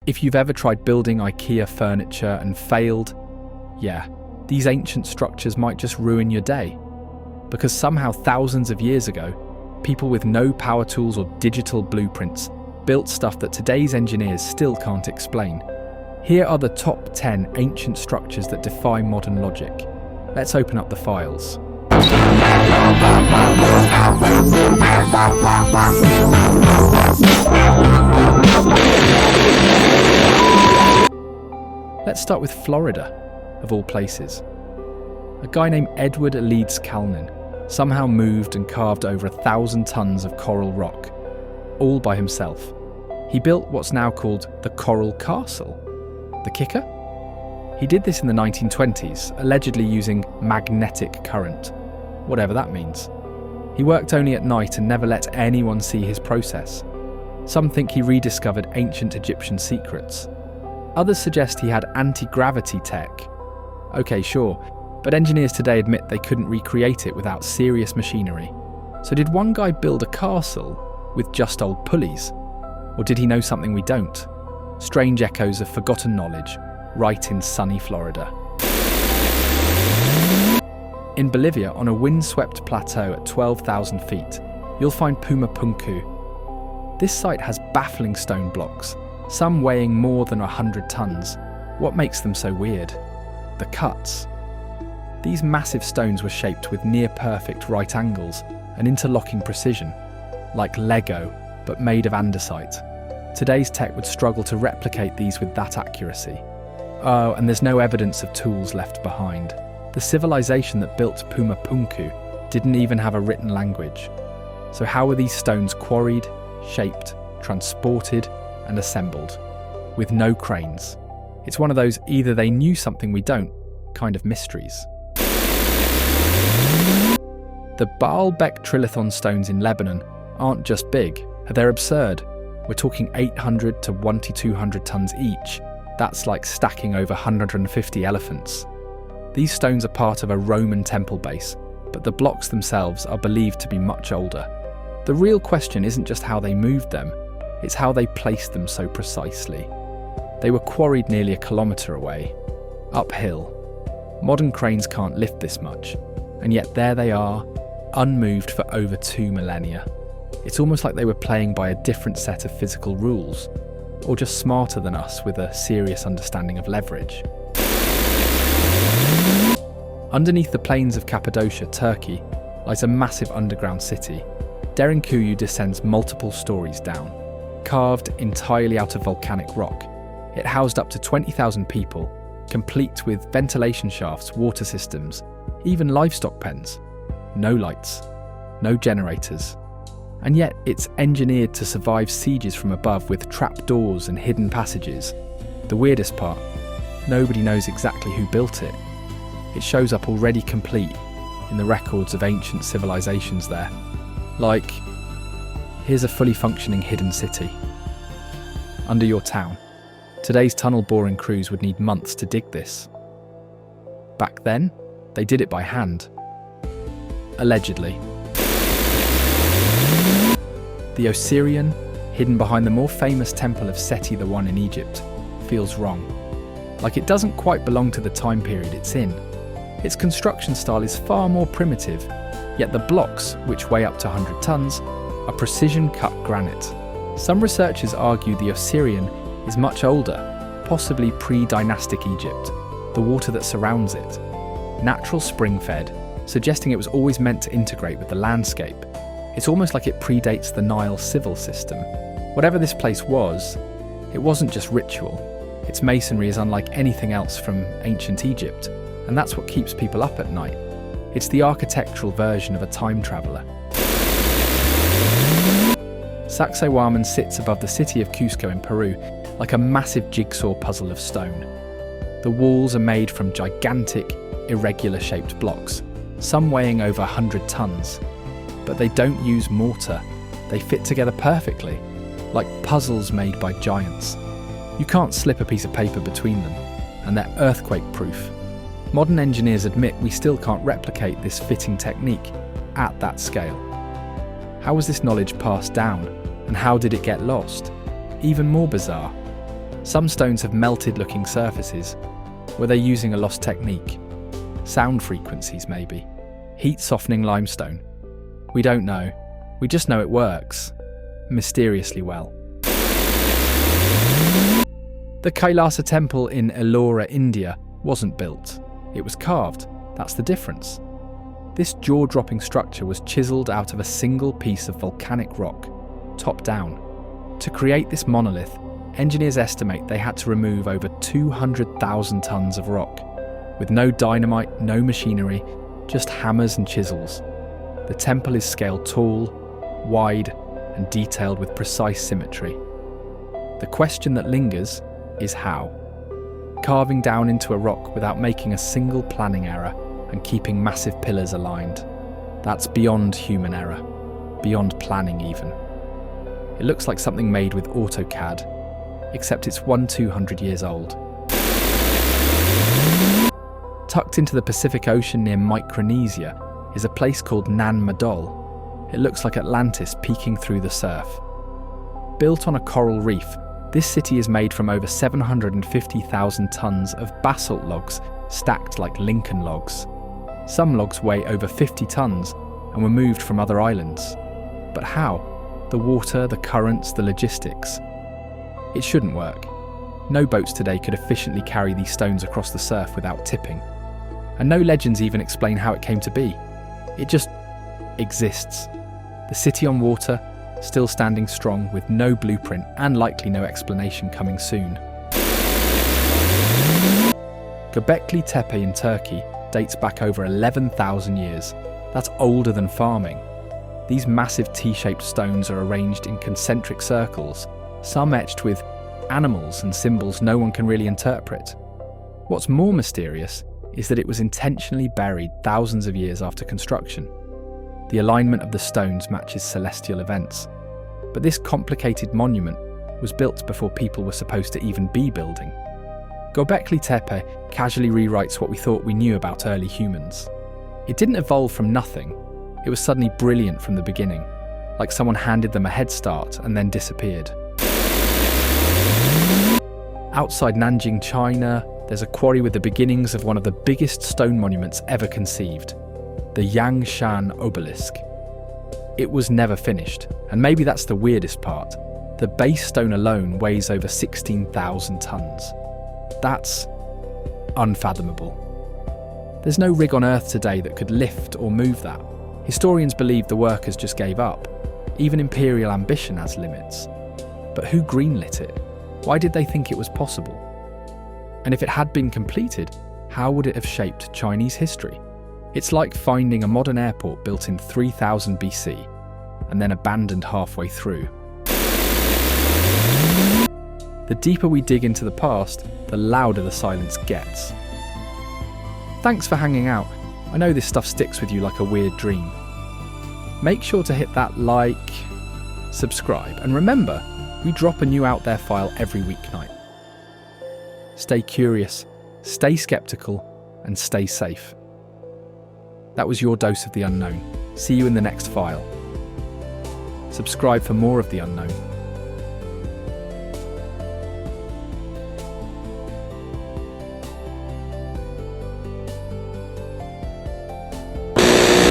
If you've ever tried building IKEA furniture and failed, yeah, these ancient structures might just ruin your day. Because somehow thousands of years ago, people with no power tools or digital blueprints built stuff that today's engineers still can't explain. Here are the top 10 ancient structures that defy modern logic. Let's open up the files. Let's start with Florida, of all places. A guy named Edward Leeds Calnin somehow moved and carved over 1,000 tons of coral rock, all by himself. He built what's now called the Coral Castle. The kicker? He did this in the 1920s, allegedly using magnetic current, whatever that means. He worked only at night and never let anyone see his process. Some think he rediscovered ancient Egyptian secrets. Others suggest he had anti-gravity tech. Okay, sure, but engineers today admit they couldn't recreate it without serious machinery. So did one guy build a castle with just old pulleys? Or did he know something we don't? Strange echoes of forgotten knowledge, right in sunny Florida. In Bolivia, on a windswept plateau at 12,000 feet, you'll find Puma Punku. This site has baffling stone blocks, some weighing more than 100 tons. What makes them so weird? The cuts. These massive stones were shaped with near-perfect right angles and interlocking precision, like Lego, but made of andesite. Today's tech would struggle to replicate these with that accuracy. Oh, and there's no evidence of tools left behind. The civilization that built Puma Punku didn't even have a written language. So how were these stones quarried, shaped, transported, and assembled? With no cranes. It's one of those either they knew something we don't kind of mysteries. The Baalbek Trilithon stones in Lebanon aren't just big, they're absurd. We're talking 800 to 1,200 tons each. That's like stacking over 150 elephants. These stones are part of a Roman temple base, but the blocks themselves are believed to be much older. The real question isn't just how they moved them, it's how they placed them so precisely. They were quarried nearly a kilometre away, uphill. Modern cranes can't lift this much, and yet there they are, unmoved for over 2 millennia. It's almost like they were playing by a different set of physical rules, or just smarter than us with a serious understanding of leverage. Underneath the plains of Cappadocia, Turkey, lies a massive underground city. Derinkuyu descends multiple stories down. Carved entirely out of volcanic rock, it housed up to 20,000 people, complete with ventilation shafts, water systems, even livestock pens. No lights, no generators. And yet it's engineered to survive sieges from above with trapdoors and hidden passages. The weirdest part, nobody knows exactly who built it. It shows up already complete in the records of ancient civilizations there. Like, here's a fully functioning hidden city. Under your town. Today's tunnel boring crews would need months to dig this. Back then, they did it by hand. Allegedly. The Osirion, hidden behind the more famous temple of Seti I in Egypt, feels wrong. Like it doesn't quite belong to the time period it's in. Its construction style is far more primitive, yet the blocks, which weigh up to 100 tons, are precision-cut granite. Some researchers argue the Osirion is much older, possibly pre-dynastic Egypt, the water that surrounds it. Natural spring-fed, suggesting it was always meant to integrate with the landscape. It's almost like it predates the Nile civil system. Whatever this place was, it wasn't just ritual. Its masonry is unlike anything else from ancient Egypt, and that's what keeps people up at night. It's the architectural version of a time traveller. Saksaywaman sits above the city of Cusco in Peru, like a massive jigsaw puzzle of stone. The walls are made from gigantic, irregular-shaped blocks, some weighing over 100 tons. But they don't use mortar. They fit together perfectly, like puzzles made by giants. You can't slip a piece of paper between them, and they're earthquake-proof. Modern engineers admit we still can't replicate this fitting technique at that scale. How was this knowledge passed down, and how did it get lost? Even more bizarre, Some stones have melted-looking surfaces. Were they using a lost technique? Sound frequencies, maybe? Heat-softening limestone? We don't know. We just know it works. Mysteriously well. The Kailasa temple in Ellora, India, wasn't built. It was carved. That's the difference. This jaw-dropping structure was chiselled out of a single piece of volcanic rock, top down. To create this monolith, engineers estimate they had to remove over 200,000 tons of rock, with no dynamite, no machinery, just hammers and chisels. The temple is scaled tall, wide, and detailed with precise symmetry. The question that lingers is how. Carving down into a rock without making a single planning error and keeping massive pillars aligned. That's beyond human error, beyond planning even. It looks like something made with AutoCAD, except it's 200 years old. Tucked into the Pacific Ocean near Micronesia is a place called Nan Madal. It looks like Atlantis peeking through the surf. Built on a coral reef, this city is made from over 750,000 tons of basalt logs stacked like Lincoln logs. Some logs weigh over 50 tons and were moved from other islands. But how? The water, the currents, the logistics. It shouldn't work. No boats today could efficiently carry these stones across the surf without tipping. And no legends even explain how it came to be. It just exists. The city on water, still standing strong with no blueprint and likely no explanation coming soon. Gobekli Tepe in Turkey dates back over 11,000 years. That's older than farming. These massive T-shaped stones are arranged in concentric circles, some etched with animals and symbols no one can really interpret. What's more mysterious is that it was intentionally buried thousands of years after construction. The alignment of the stones matches celestial events. But this complicated monument was built before people were supposed to even be building. Gobekli Tepe casually rewrites what we thought we knew about early humans. It didn't evolve from nothing. It was suddenly brilliant from the beginning, like someone handed them a head start and then disappeared. Outside Nanjing, China, there's a quarry with the beginnings of one of the biggest stone monuments ever conceived, the Shan Obelisk. It was never finished, and maybe that's the weirdest part. The base stone alone weighs over 16,000 tons. That's unfathomable. There's no rig on Earth today that could lift or move that. Historians believe the workers just gave up. Even imperial ambition has limits. But who greenlit it? Why did they think it was possible? And if it had been completed, how would it have shaped Chinese history? It's like finding a modern airport built in 3000 BC and then abandoned halfway through. The deeper we dig into the past, the louder the silence gets. Thanks for hanging out. I know this stuff sticks with you like a weird dream. Make sure to hit that like, subscribe, and remember, we drop a new Out There file every weeknight. Stay curious, stay skeptical, and stay safe. That was your dose of the unknown. See you in the next file. Subscribe for more of the unknown.